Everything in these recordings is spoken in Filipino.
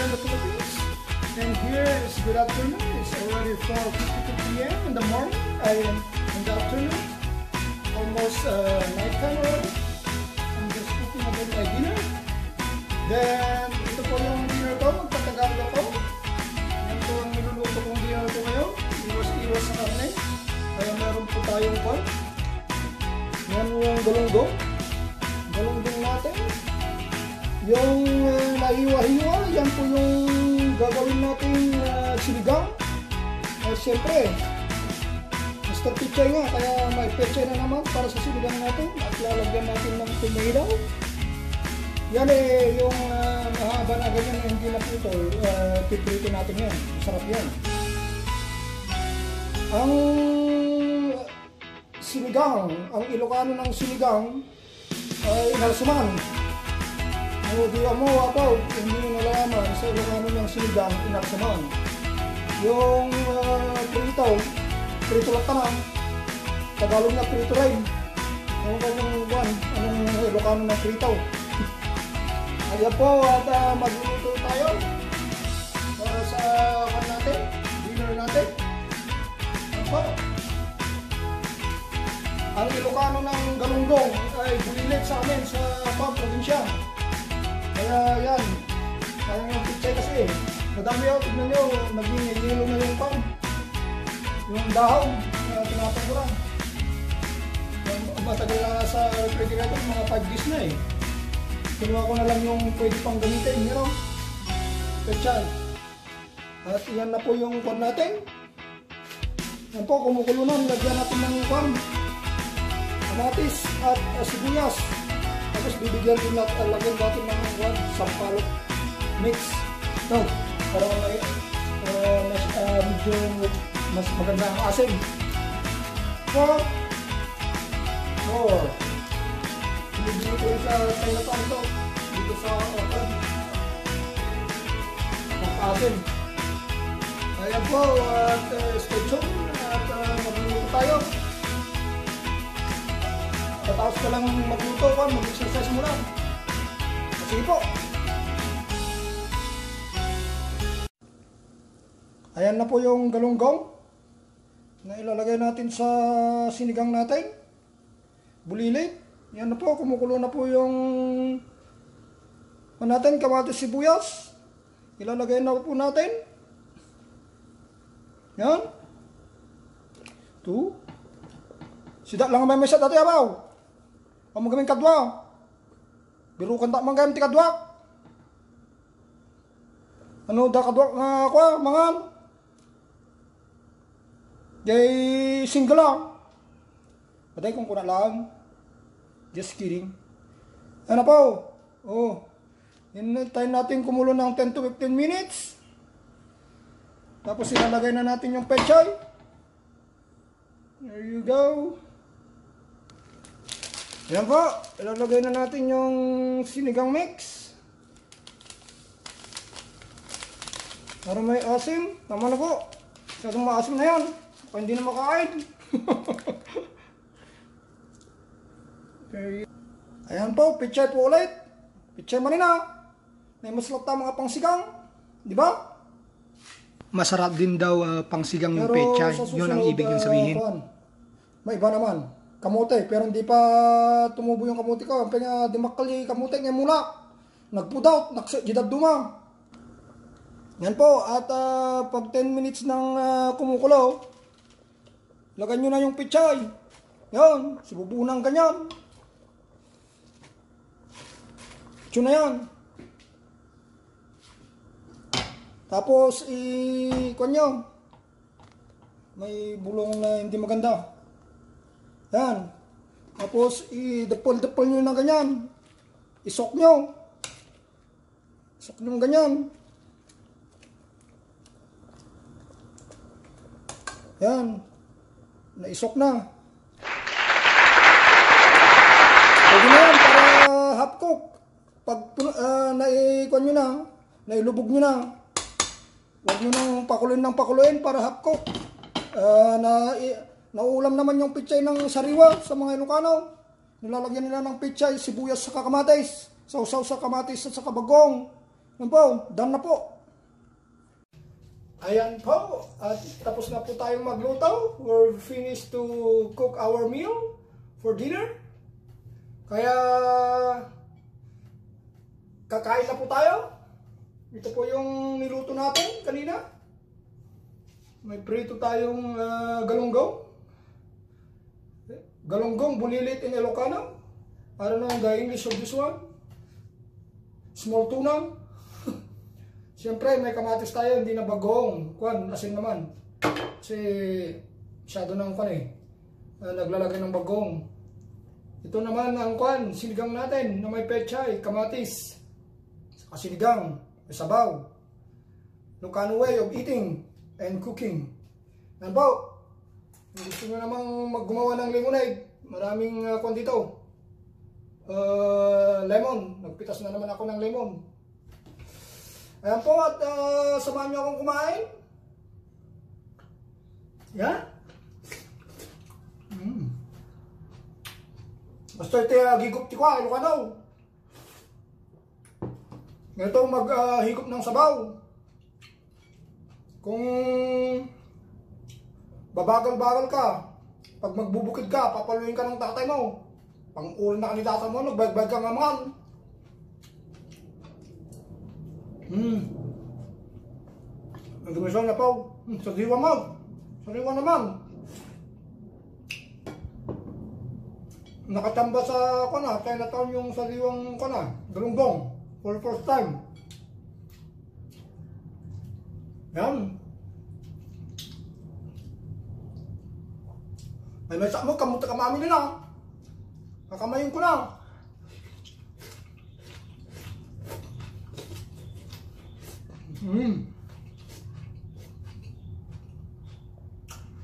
in the Philippines. And here is good afternoon. It's already 4:52 p.m. in the morning. In the afternoon. Almost nighttime already. I'm just cooking about my dinner. Then, ito po yung dinner ko. Magtatagalog ako. Yan po ang niluluto kong dinner ko ngayon. Iwas-iwas sa karne. Kaya meron po tayong pan. Yan yung galunggong. Galunggong natin. Yung nahiwa-hiwa, yan po yung gagawin natin sinigang. Siyempre, Mr. Pichay nga, kaya may pechay na naman para sa sinigang natin. At lalagyan natin ng tomato. Yan yung mahaba na ganyan na hindi na po ito. Piprito natin yan. Masarap yan. Ang sinigang, ang Ilocano ng sinigang ay inalsuman. Di mo ako, hindi mo nalalaman sa Ilocano ng sinigang, inalsuman. Yung prito lang tanang, Tagalog na prito rin. Yung kanyang buwan, anong Ilocano ng prito. Ayan po, at magluluto tayo para sa natin, dinner natin. Ayan po. Ang Ilocano ng galunggong ay bulilit sa amin sa probinsya. Kaya yan, kaya yung pichay kasi madami yun, tignan nyo, naging yelo na yung pang. Yung dahon na tinapaguran. Matagal na sa refrigerator, mga 5 days na eh. Kinuha ko na lang yung pwede pang gamitin, you know? Pechay. At yan na po yung kwan natin. Yan po, kumukulo na, lagyan natin ng kwan. Kamatis at sibuyas. Tapos bibigyan din natin, lagyan natin ng kwan, sampalok mix. No, para medyo mas maganda ang asin. 4. Dito sa Chinatown ito. Dito sa Oakland. Asin. Ayan po, at stay tuned at magluluto tayo. Patapos ka lang magluto pa, mag-exercise muna. Sige po. Ayan na po yung galunggong na ilalagay natin sa sinigang natin. Bulilit. Yan na po, kumukulo na po yung natin, kamatis sibuyas. Ilalagay na po natin. Yan. 2. Sidak lang may mesat dati abaw. Ang magamin kadwa. Birukan tak manggamit ti kadwa. Ano da kadwa nga ako mangan. Jay single lang. Patay kung kuna lang. Just kidding. Ano po? Oh. Hintayin natin kumulo ng 10 to 15 minutes. Tapos ilalagay na natin yung pechay. There you go. Yan po. Ilalagay na natin yung sinigang mix. Para may asim. Tama na po. Masyadong maasim na yan. Kaya hindi na makain. Okay. Ayan po, pichay po ulit. Pichay manina. May masarap ta mga pangsigang. Di ba? Masarap din daw pangsigang yung pechay. Yun ang ibig yung sabihin. May iba naman. Kamote. Pero hindi pa tumubo yung kamote ko. Kaya dimakali kamote ngayon mula. Nagpudot. Naksijidad duma. Yan po. At pag 10 minutes nang kumukulo, lagan nyo na yung pechay. Yan. Sibubunang ganyan. Ito na yan. Tapos, kuwan nyo. May bulong na hindi maganda. Yan. Tapos, i-depol-depol nyo na ganyan. Isok nyo. Isok nyo ganyan. Yan. Naisok na. Pwede na yan para half cook. Pag naikuan nyo na, nailubog nyo na, huwag nyo nang pakuluin para half cook. Nauulam naman yung pichay ng sariwa sa mga Ilocano. Nilalagyan nila ng pichay, sibuyas sa kamatis, sausaw sa kamatis at sa kabagong. Yan po, done na po. Ayan po, at tapos na po tayong magluto. We're finished to cook our meal for dinner. Kaya kakain na po tayo. Ito po yung niluto natin kanina. May prito tayong galunggong. Galunggong, bulilit in Ilocano. I don't know the English of this one. Small tuna. Siyempre, may kamatis tayo, hindi na bagong. Kwan, asin naman. Kasi, masyado ng kwan naglalagay ng bagong. Ito naman ang kwan, sinigang natin, na may pechay, kamatis. Sinigang, may sabaw. Ilocano way of eating and cooking. Yan po. Gusto nyo namang maggumawa ng lemonade. Maraming kwan dito. Lemon. Nagpitas na naman ako ng lemon. Ayan po, at samahan nyo akong kumain. Yan. Basta ito higop ti kwa, Ilocano. Ito maghigop ng sabaw. Kung babagal-bagal ka, pag magbubukid ka, papaluin ka ng tatay mo. Pang-ul na kanidata mo, nagbag-bag ka nga man. Nagdumisyon na po. Sariwa mo. Sariwa naman. Nakatamba sa kana, kaya nataon yung sariwang kana, galunggong. For the first time. Yan. May mesa mo, kamuta kamami nila. Kakamayin ko na.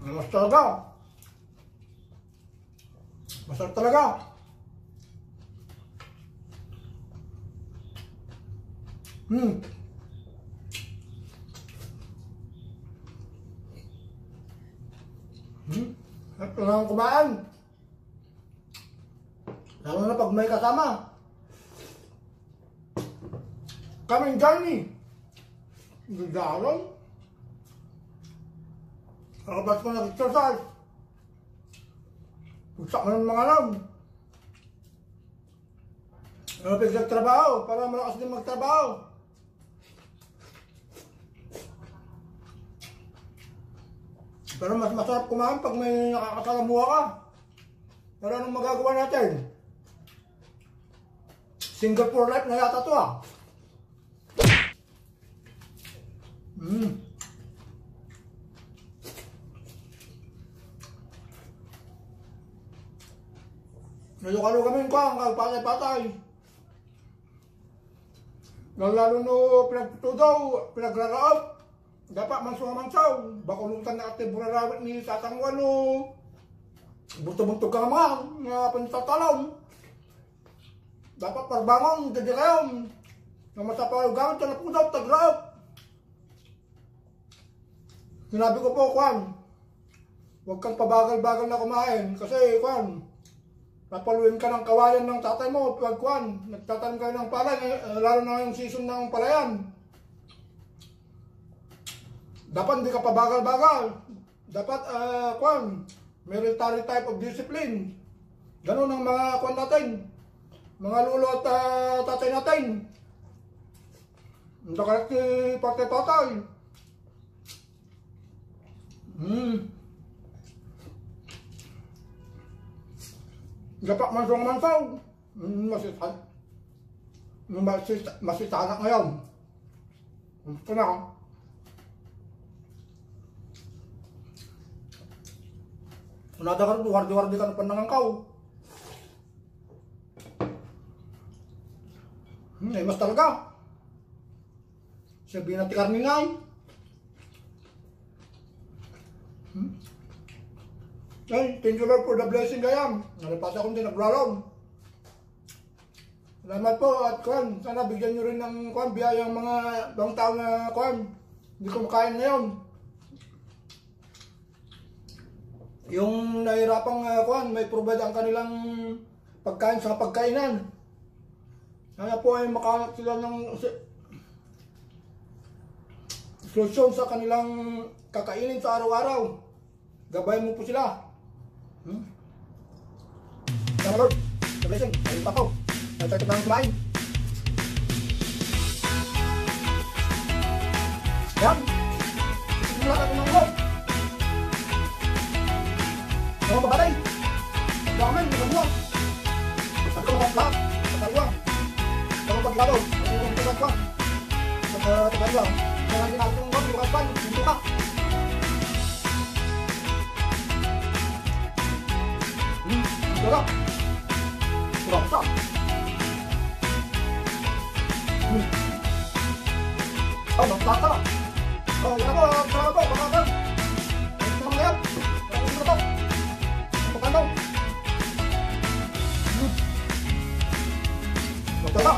Mas talaga. Masarap talaga. At lang kumain. Lalo na pag may kasama. Kaming journey. Gagaron. Kakabas ko nag-exercise. Pagsak mo ng mga alam. Nagtrabaho para malakas din magtrabaho. Pero mas masarap kumain pag may nakakasalamuha ka. Pero anong magagawa natin? Single for life na yata to Nalukalo kami ko ang patay-patay. Lalo no pinagtutudaw, pinagraraot. Dapat mansaw-mansaw. Bakulutan na ate burarawit ni tatangwan no. Bunto-bunto ka naman nga pantatalong. Dapat parbangon, dadirayon. Nga masapaw gamit ka na po daw, tagraot. Sinabi ko po, Kwan, huwag kang pabagal-bagal na kumain. Kasi, Kwan, napaluin ka ng kawayan ng tatay mo. Pag, Kwan, nagtatanim kayo ng palay, lalo na yung season ng palayan. Dapat hindi ka pabagal-bagal. Dapat, Kwan, military type of discipline. Ganun ang mga Kwan natin. Mga lolo at tatay natin. Hindi ka patay-patay. Dapat mansong-mansaw. Masitanak ngayon. Ito na. Unada ka rin, wardi-wardi ka na panangangkaw. Mas talaga. Sabihin natin karni nga Ay, thank you Lord for the blessing kayam. Nalipas akong din naglalong. Salamat po at Kwan, sana bigyan nyo rin ng Kwan, biyayang mga bang tao na Kwan. Hindi ko makain ngayon. Yung nahirapang Kwan, may provide ang kanilang pagkain sa pagkainan. Kaya po ay makalat sila ng solusyon sa kanilang kakainin sa araw-araw. Gabayan mo po sila. Sana Lord, the blessing. Ayun pa po. Nagtatag na ng kumain. Yan. Simula ka ng ulo. Mga babatay. Pagkaman, mga buwan. Pagkaman lahat. Pagkaluwang. Pagkaman paglabaw. Pagkaman paglabaw. Pagkaman paglabaw. Kaya lang ginagawa ng mga pagkaman. Hinto ka. Sarap. Sarap ka. Oh, magkakala. Oh, yan ako. Sarap ako. Pagkakan. Ayun naman ngayon. Ayun naman ako. Pagkakaw. Magkakala.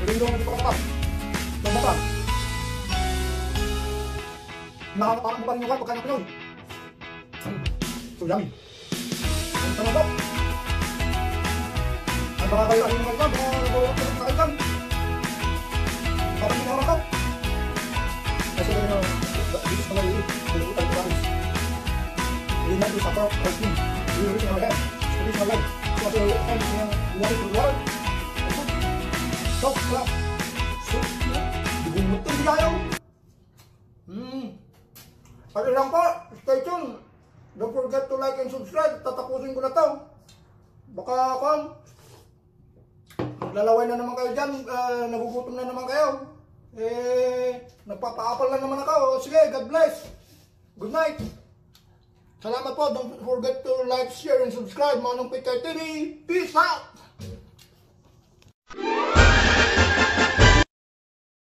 Nilindong hindi pagkakal. Magkakal. Nakakaparang mo pa rin yung pagkanak nyo. So yummy. Ang sarap ako. Ang baka kayo ayun naman dyan. Baka nagawak ko ng kakaitan. Parang ginawak ako. Kasi na yun, this is mga liit. Nalimutan ko guys. Hindi na ito sa park. Hindi na ito sa mga life. Hindi sa mga life. Kasi ang iwanin ko luwag. Stop, stop. Stop. Dibumot ito, hindi ayaw. Ano lang po, stay tuned. Don't forget to like and subscribe. Tatapusin ko na to. Baka maglalaway na naman kayo dyan. Nagugutom na naman kayo. Nagpapaapal na naman ako. Sige, God bless. Good night. Salamat po. Don't forget to like, share, and subscribe. Manong Pikay TV. Peace out.